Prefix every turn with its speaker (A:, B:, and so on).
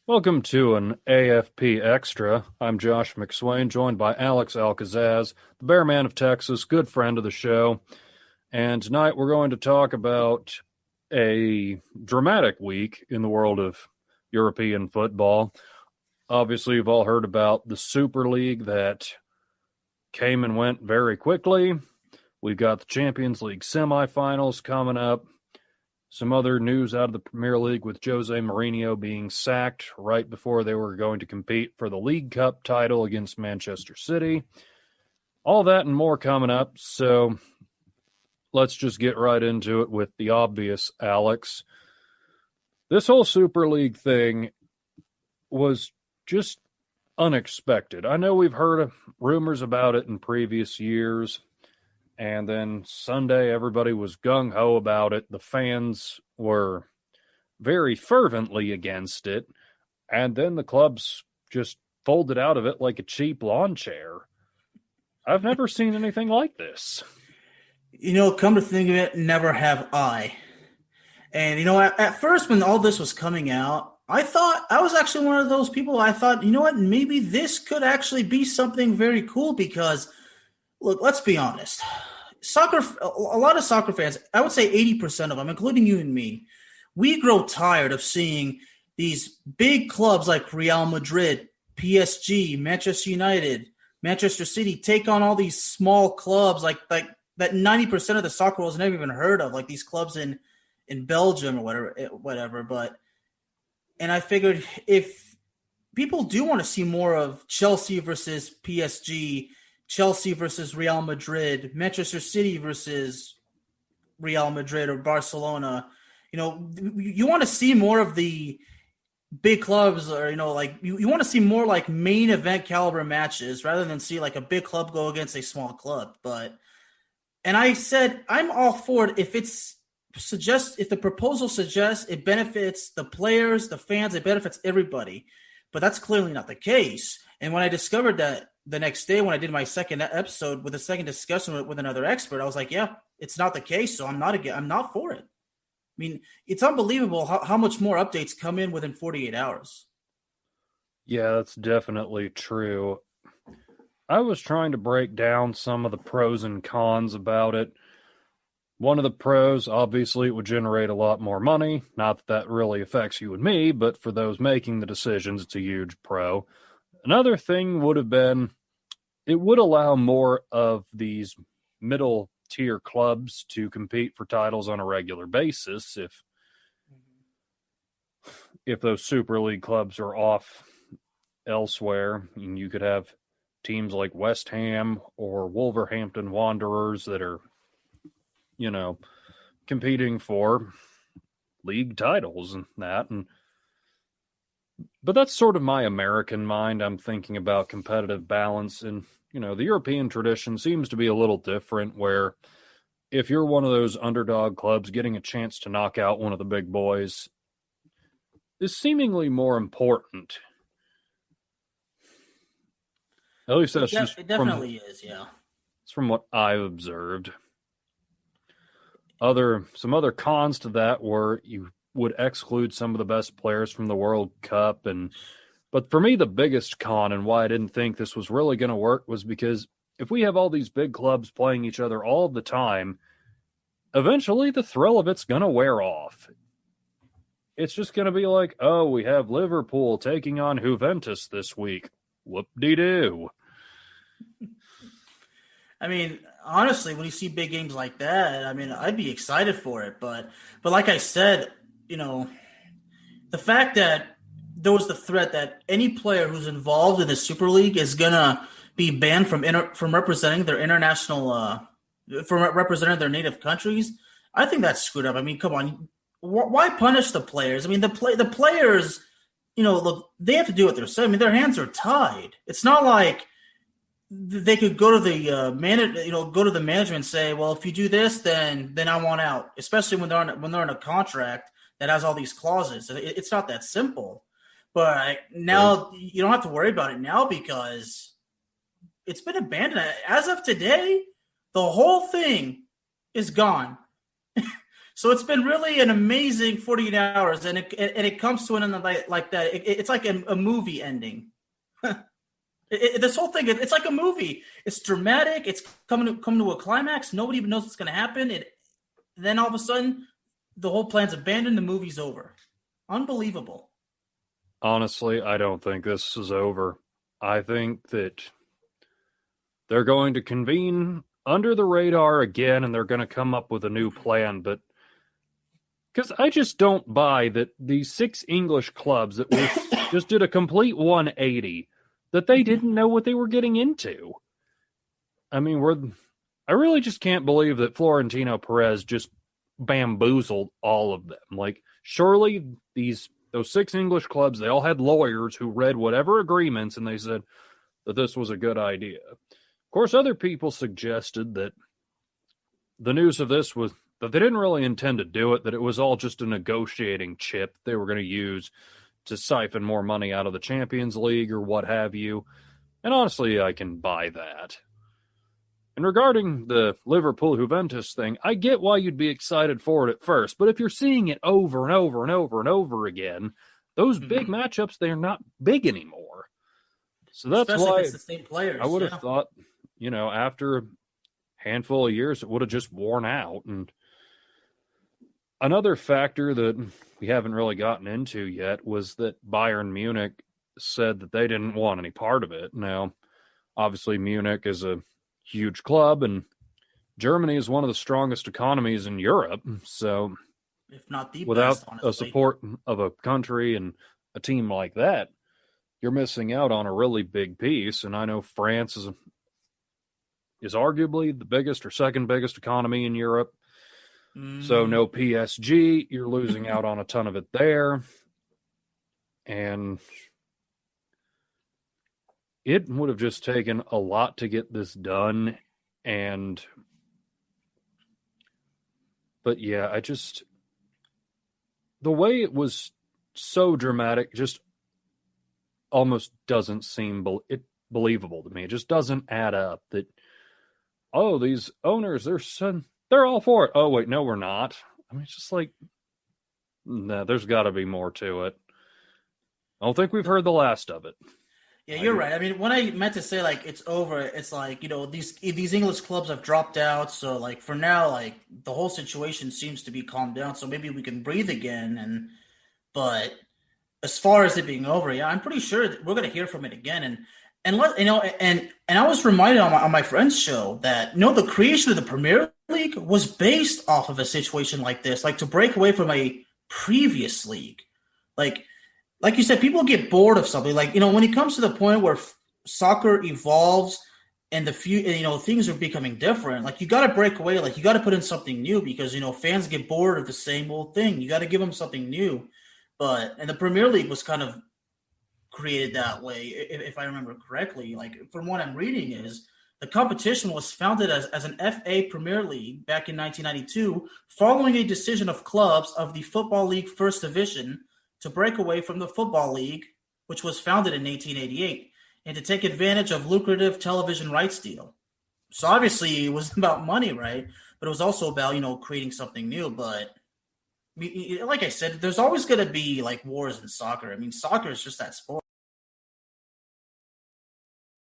A: Welcome to an AFP Extra. I'm Josh McSwain, joined by Alex Al-Kazzaz, the Bear Man of Texas, good friend of the show. And tonight we're going to talk about a dramatic week in the world of European football. Obviously, you've all heard about the Super League that came and went very quickly. We've got the Champions League semifinals coming up. Some other news out of the Premier League with Jose Mourinho being sacked right before they were going to compete for the League Cup title against Manchester City. All that and more coming up, so let's just get right into it with the obvious, Alex. This whole Super League thing was just unexpected. I know we've heard rumors about it in previous years. And then Sunday, everybody was gung-ho about it. The fans were very fervently against it. And then the clubs just folded out of it like a cheap lawn chair. I've never seen anything like this.
B: Come to think of it, never have I. And, at first when all this was coming out, I thought I was actually one of those people. I thought, maybe this could actually be something very cool because – look, let's be honest. A lot of soccer fans, I would say 80% of them, including you and me, we grow tired of seeing these big clubs like Real Madrid, PSG, Manchester United, Manchester City take on all these small clubs like that 90% of the soccer world has never even heard of, like these clubs in Belgium or whatever. And I figured if people do want to see more of Chelsea versus PSG, Chelsea versus Real Madrid, Manchester City versus Real Madrid or Barcelona. You want to see more of the big clubs or, you want to see more like main event caliber matches rather than see like a big club go against a small club. And I said, I'm all for it if the proposal suggests it benefits the players, the fans, it benefits everybody. But that's clearly not the case. And when I discovered that, the next day when I did my second episode with a second discussion with another expert, I was like, yeah, it's not the case. So I'm not for it. I mean, it's unbelievable how much more updates come in within 48 hours.
A: Yeah, that's definitely true. I was trying to break down some of the pros and cons about it. One of the pros, obviously, it would generate a lot more money. Not that that really affects you and me, but for those making the decisions, it's a huge pro. Another thing would have been it would allow more of these middle tier clubs to compete for titles on a regular basis if those Super League clubs are off elsewhere. And you could have teams like West Ham or Wolverhampton Wanderers that are, competing for league titles and that. But that's sort of my American mind. I'm thinking about competitive balance. And, the European tradition seems to be a little different where if you're one of those underdog clubs, getting a chance to knock out one of the big boys is seemingly more important. At least that's
B: It definitely is, yeah.
A: It's from what I've observed. Some other cons to that were you would exclude some of the best players from the World Cup. But for me, the biggest con and why I didn't think this was really going to work was because if we have all these big clubs playing each other all the time, eventually the thrill of it's going to wear off. It's just going to be like, oh, we have Liverpool taking on Juventus this week. Whoop-de-doo.
B: I mean, honestly, when you see big games like that, I mean, I'd be excited for it. But like I said, the fact that there was the threat that any player who's involved in the Super League is gonna be banned from representing their from representing their native countries. I think that's screwed up. I mean, come on, why punish the players? I mean, the players, look, they have to do what they're saying. I mean, their hands are tied. It's not like they could go to the go to the management and say, well, if you do this, then I want out. Especially when they're in a contract that has all these clauses. It's not that simple. But now you don't have to worry about it now because it's been abandoned. As of today, the whole thing is gone. So it's been really an amazing 48 hours, and it comes to an end like that. It's like a movie ending. This whole thing, it's like a movie. It's dramatic. It's coming to a climax. Nobody even knows what's going to happen. Then all of a sudden, the whole plan's abandoned. The movie's over. Unbelievable.
A: Honestly, I don't think this is over. I think that they're going to convene under the radar again, and they're going to come up with a new plan. But because I just don't buy that these 6 English clubs that were just did a complete 180, that they didn't know what they were getting into. I mean, I really just can't believe that Florentino Perez just bamboozled all of them. Like, surely those 6 English clubs, they all had lawyers who read whatever agreements, and they said that this was a good idea. Of course, other people suggested that the news of this was that they didn't really intend to do it, that it was all just a negotiating chip they were going to use to siphon more money out of the Champions League or what have you. And honestly, I can buy that. And regarding the Liverpool-Juventus thing, I get why you'd be excited for it at first, but if you're seeing it over and over and over and over again, those big matchups, they're not big anymore. So that's
B: especially
A: why
B: if it's the same players.
A: I would have thought, after a handful of years, it would have just worn out. And another factor that we haven't really gotten into yet was that Bayern Munich said that they didn't want any part of it. Now, obviously, Munich is a huge club, and Germany is one of the strongest economies in Europe. So,
B: if not the
A: without
B: best, honestly.
A: a support of a country and a team like that, you're missing out on a really big piece. And I know France is arguably the biggest or second biggest economy in Europe. So no PSG, you're losing out on a ton of it there. And it would have just taken a lot to get this done. But yeah, the way it was so dramatic just almost doesn't seem believable to me. It just doesn't add up that, oh, these owners, they're all for it. Oh, wait, no, we're not. I mean, it's just like, no, there's got to be more to it. I don't think we've heard the last of it.
B: Yeah, you're right. I mean, when I meant to say, like, it's over, it's like, these English clubs have dropped out. So, like, for now, like, the whole situation seems to be calmed down. So maybe we can breathe again. But as far as it being over, yeah, I'm pretty sure that we're going to hear from it again. And I was reminded on my friend's show that, the creation of the Premier League was based off of a situation like this, like to break away from a previous league. Like you said, people get bored of something. Like, when it comes to the point where soccer evolves and things are becoming different, like, you got to break away. Like, you got to put in something new because, fans get bored of the same old thing. You got to give them something new. And the Premier League was kind of created that way, if I remember correctly. Like, from what I'm reading is the competition was founded as an FA Premier League back in 1992, following a decision of clubs of the Football League First Division to break away from the Football League, which was founded in 1888, and to take advantage of lucrative television rights deal. So obviously it was about money, right? But it was also about, creating something new. But like I said, there's always going to be like wars in soccer. I mean, soccer is just that sport.